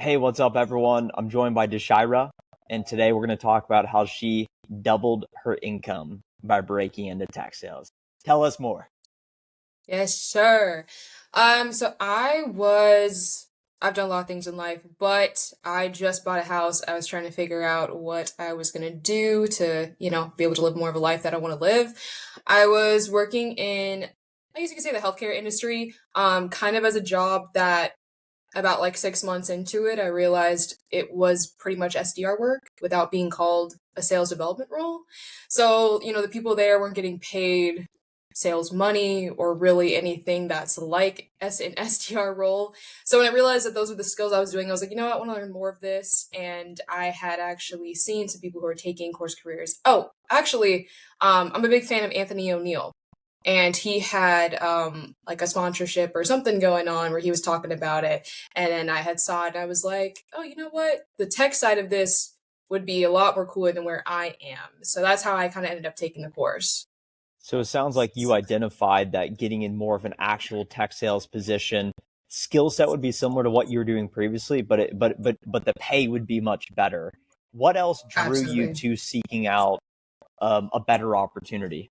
Hey, what's up, everyone? I'm joined by Deshyra, and today we're going to talk about how she doubled her income by breaking into tech sales. Tell us more. Yes, sure. I've done a lot of things in life, but I just bought a house. I was trying to figure out what I was gonna do to, be able to live more of a life that I want to live. I was working in, I guess you could say the healthcare industry, kind of as a job that about like 6 months into it, I realized it was pretty much SDR work without being called a sales development role. So, the people there weren't getting paid sales money or really anything that's like an SDR role. So when I realized that those were the skills I was doing, I was like, you know what, I want to learn more of this. And I had actually seen some people who are taking CourseCareers. Oh, actually, I'm a big fan of Anthony O'Neill. And he had like a sponsorship or something going on where he was talking about it. And then I had saw it and I was like, oh, you know what? The tech side of this would be a lot more cooler than where I am. So that's how I kind of ended up taking the course. So it sounds like you identified that getting in more of an actual tech sales position, skill set would be similar to what you were doing previously, but the pay would be much better. What else drew you Absolutely. to seeking out a better opportunity?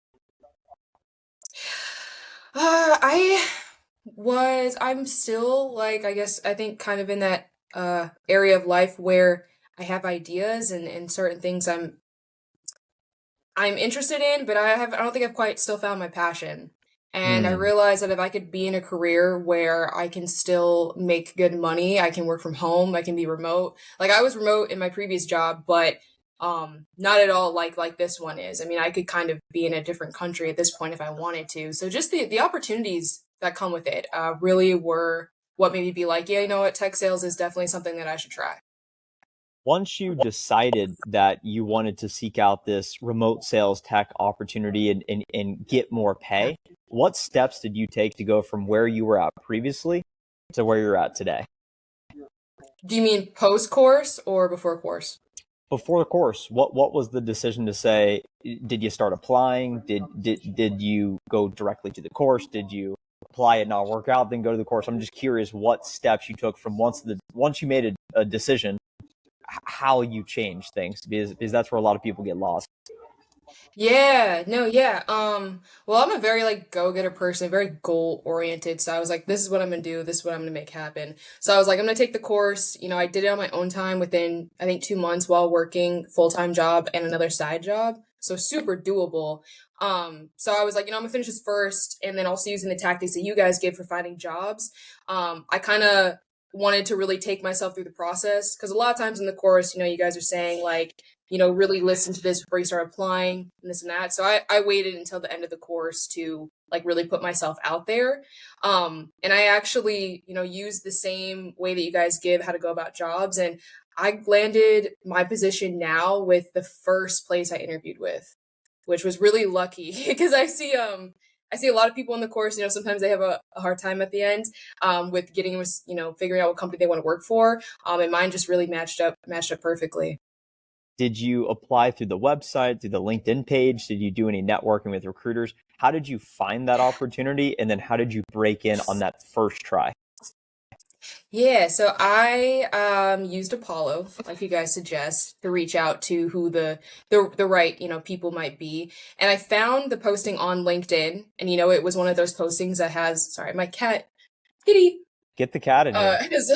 I'm still like, I guess, I think kind of in that area of life where I have ideas and certain things I'm interested in, but I don't think I've quite still found my passion. And I Hmm. realized that if I could be in a career where I can still make good money, I can work from home, I can be remote. Like I was remote in my previous job, but not at all like this one is. I mean, I could kind of be in a different country at this point if I wanted to. So just the opportunities that come with it really were what made me be like, yeah, you know what, tech sales is definitely something that I should try. Once you decided that you wanted to seek out this remote sales tech opportunity and get more pay, what steps did you take to go from where you were at previously to where you're at today? Do you mean post course or before course? Before the course, what was the decision to say? Did you start applying? Did you go directly to the course? Did you apply it not work out, then go to the course? I'm just curious what steps you took from once you made a decision, how you change things, because that's where a lot of people get lost. Yeah, no, yeah. Well, I'm a very like go-getter person, very goal-oriented. So I was like, this is what I'm gonna do, this is what I'm gonna make happen. So I was like, I'm gonna take the course. I did it on my own time within I think 2 months while working full-time job and another side job. So super doable. So I was like, I'm gonna finish this first and then also using the tactics that you guys give for finding jobs. I kind of wanted to really take myself through the process because a lot of times in the course, you guys are saying like really listen to this before you start applying and this and that. So I waited until the end of the course to like really put myself out there. And I actually, used the same way that you guys give how to go about jobs. And I landed my position now with the first place I interviewed with, which was really lucky because I see a lot of people in the course, sometimes they have a hard time at the end with getting, figuring out what company they want to work for. And mine just really matched up perfectly. Did you apply through the website, through the LinkedIn page? Did you do any networking with recruiters? How did you find that opportunity? And then how did you break in on that first try? Yeah, so I used Apollo, like you guys suggest, to reach out to who the right, people might be. And I found the posting on LinkedIn, and it was one of those postings that has, sorry, my cat, kitty, Get the cat in here. has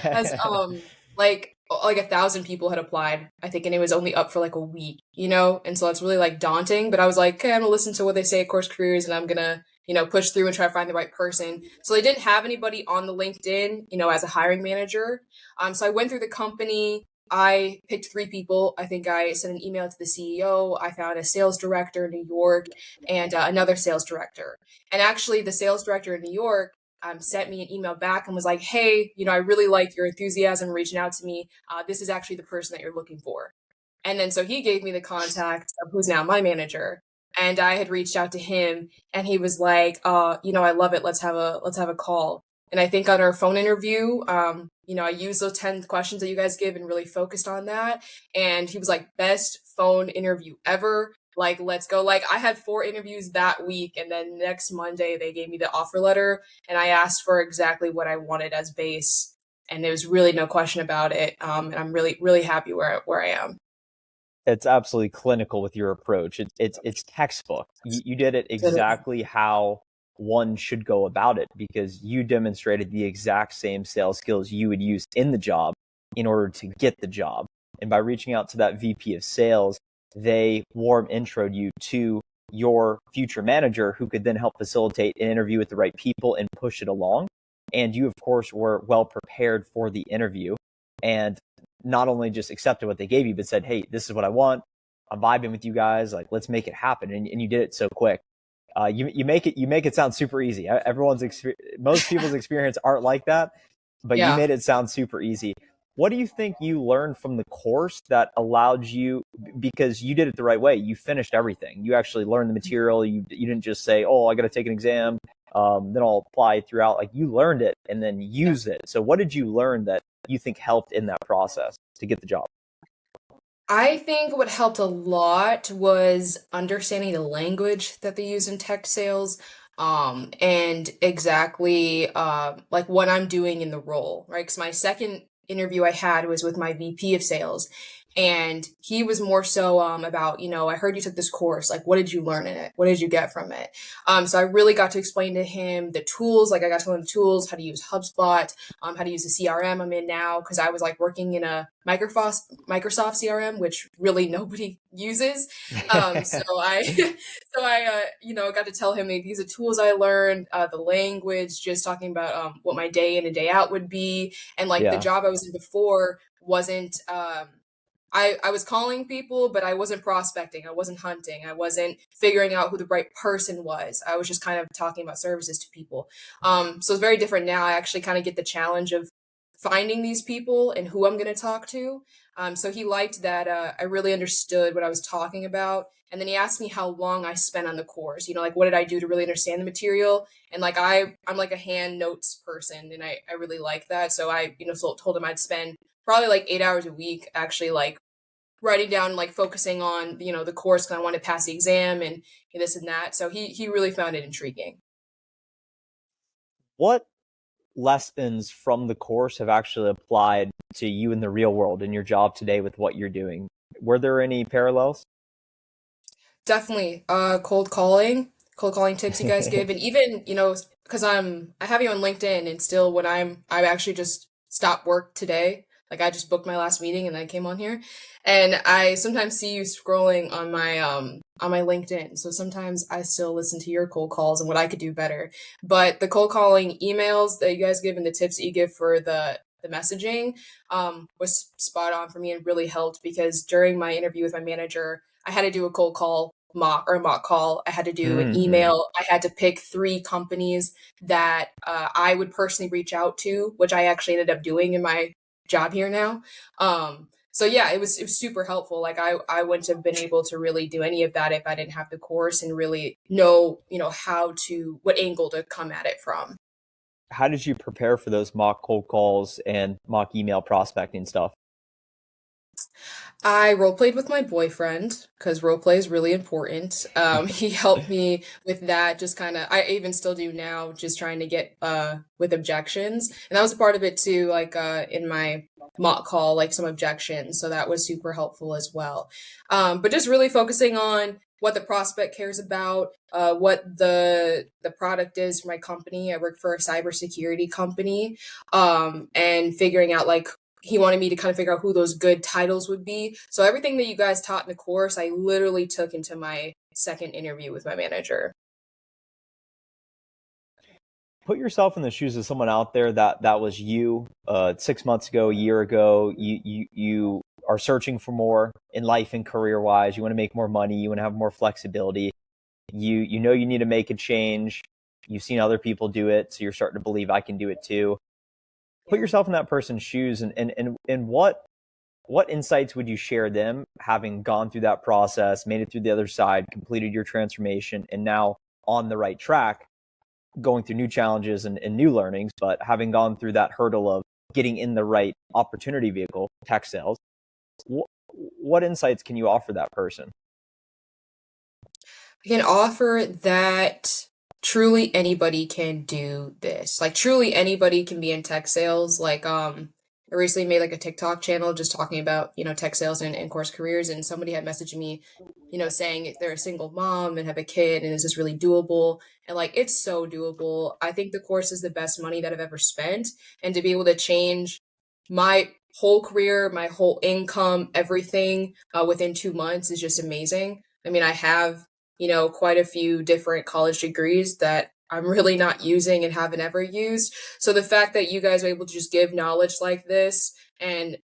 has Yeah. like 1,000 people had applied, I think, and it was only up for like a week, and so it's really like daunting. But I was like, okay, I'm gonna listen to what they say at Course Careers, and I'm gonna push through and try to find the right person. So they didn't have anybody on the LinkedIn, as a hiring manager. So I went through the company. I picked 3 people. I think I sent an email to the CEO. I found a sales director in New York and another sales director. And actually, the sales director in New York sent me an email back and was like, hey, I really like your enthusiasm reaching out to me. This is actually the person that you're looking for. And then so he gave me the contact of who's now my manager. And I had reached out to him and he was like, I love it. Let's have a call. And I think on our phone interview, I used those 10 questions that you guys give and really focused on that. And he was like, best phone interview ever. Like, let's go. Like, I had 4 interviews that week. And then next Monday, they gave me the offer letter and I asked for exactly what I wanted as base. and there was really no question about it. And I'm really, really happy where I am. It's absolutely clinical with your approach. It's textbook. You did it exactly how one should go about it, because you demonstrated the exact same sales skills you would use in the job in order to get the job. And by reaching out to that VP of sales, they warm introed you to your future manager, who could then help facilitate an interview with the right people and push it along. And you, of course, were well prepared for the interview, and not only just accepted what they gave you, but said, hey, this is what I want. I'm vibing with you guys. Like, let's make it happen. And you did it so quick. You make it sound super easy. Most people's experience aren't like that, but you Yeah. made it sound super easy. What do you think you learned from the course that allowed you, because you did it the right way? You finished everything. You actually learned the material. You didn't just say, oh, I got to take an exam, then I'll apply throughout. Like, you learned it and then used it. So what did you learn that you think helped in that process to get the job? I think what helped a lot was understanding the language that they use in tech sales, and exactly like what I'm doing in the role, right? Because my second interview I had was with my VP of sales, and he was more so about, I heard you took this course. Like, what did you learn in it? What did you get from it? So I really got to explain to him the tools. Like, I got to learn the tools, how to use HubSpot, how to use the CRM I'm in now, because I was like working in a Microsoft CRM, which really nobody uses. So I, got to tell him, like, these are tools I learned, the language, just talking about what my day in and day out would be, and like the Yeah. job I was in before wasn't. I was calling people, but I wasn't prospecting. I wasn't hunting. I wasn't figuring out who the right person was. I was just kind of talking about services to people. So it's very different now. I actually kind of get the challenge of finding these people and who I'm going to talk to. So he liked that I really understood what I was talking about. And then he asked me how long I spent on the course. Like, what did I do to really understand the material? And like I'm like a hand notes person, and I really like that. So I told him I'd spend probably like 8 hours a week actually, like writing down, like focusing on the course, because I wanted to pass the exam and this and that. So he really found it intriguing. What lessons from the course have actually applied to you in the real world in your job today with what you're doing? Were there any parallels? Definitely. Cold calling tips you guys give. And even, because I have you on LinkedIn, and still when I actually just stopped work today. Like, I just booked my last meeting and I came on here. And I sometimes see you scrolling on my LinkedIn. So sometimes I still listen to your cold calls and what I could do better. But the cold calling emails that you guys give and the tips that you give for the messaging was spot on for me, and really helped, because during my interview with my manager, I had to do a cold call mock call. I had to do an Mm-hmm. email. I had to pick 3 companies that I would personally reach out to, which I actually ended up doing in my job here now. So yeah, it was super helpful. Like, I wouldn't have been able to really do any of that if I didn't have the course and really know, what angle to come at it from. How did you prepare for those mock cold calls and mock email prospecting stuff? I role played with my boyfriend, because role play is really important. He helped me with that, just kind of, I even still do now, just trying to get with objections. And that was a part of it too, like in my mock call, like some objections. So that was super helpful as well. But just really focusing on what the prospect cares about, what the product is for my company. I work for a cybersecurity company, and figuring out, like, he wanted me to kind of figure out who those good titles would be. So everything that you guys taught in the course, I literally took into my second interview with my manager. Put yourself in the shoes of someone out there that was you 6 months ago, a year ago. You are searching for more in life and career wise. You want to make more money. You want to have more flexibility. You know you need to make a change. You've seen other people do it, so you're starting to believe I can do it too. Put Yeah. yourself in that person's shoes, and what insights would you share them, having gone through that process, made it through the other side, completed your transformation, and now on the right track, going through new challenges and new learnings, but having gone through that hurdle of getting in the right opportunity vehicle, tech sales, what insights can you offer that person? I can offer that truly anybody can do this. Like truly anybody can be in tech sales. Like I recently made like a TikTok channel just talking about, tech sales and course careers, and somebody had messaged me, saying they're a single mom and have a kid and is this really doable? And like it's so doable. I think the course is the best money that I've ever spent, and to be able to change my whole career, my whole income, everything within 2 months is just amazing. I mean, I have quite a few different college degrees that I'm really not using and haven't ever used. So the fact that you guys are able to just give knowledge like this and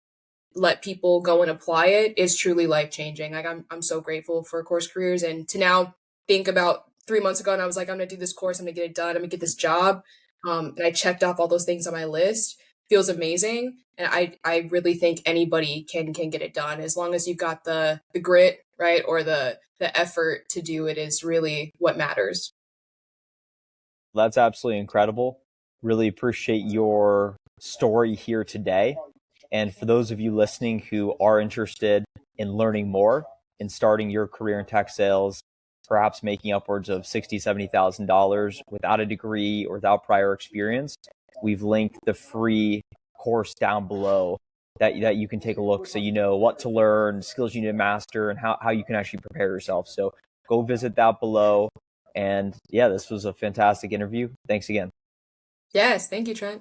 let people go and apply it is truly life changing. Like I'm so grateful for Course Careers, and to now think about 3 months ago and I was like, I'm gonna do this course, I'm gonna get it done, I'm gonna get this job. And I checked off all those things on my list. Feels amazing. And I really think anybody can get it done as long as you've got the grit, right? Or the effort to do it is really what matters. That's absolutely incredible. Really appreciate your story here today. And for those of you listening who are interested in learning more and starting your career in tech sales, perhaps making upwards of $60,000, $70,000 without a degree or without prior experience, we've linked the free course down below that you can take a look so you know what to learn, skills you need to master, and how you can actually prepare yourself. So go visit that below. And yeah, this was a fantastic interview. Thanks again. Yes, thank you, Trent.